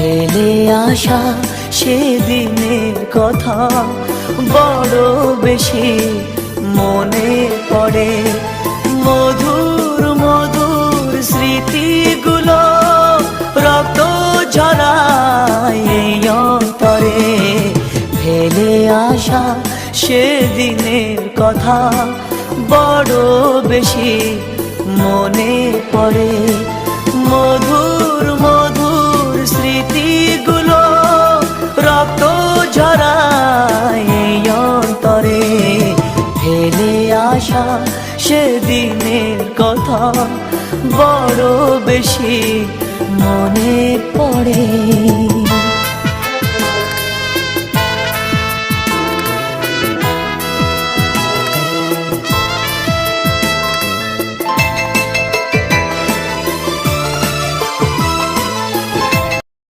ফেলে আসা সেদিনের কথা বড় বেশি মনে পড়ে। মধুর মধুর স্মৃতিগুলো রক্ত ঝরায় এই অন্তরে। ফেলে আসা সেদিনের কথা বড় বেশি মনে পড়ে। মধুর মধুর স্মৃতিগুলো রক্ত ঝরায় এই অন্তরে। ফেলে আসা সেদিনের কথা বড় বেশি মনে পড়ে।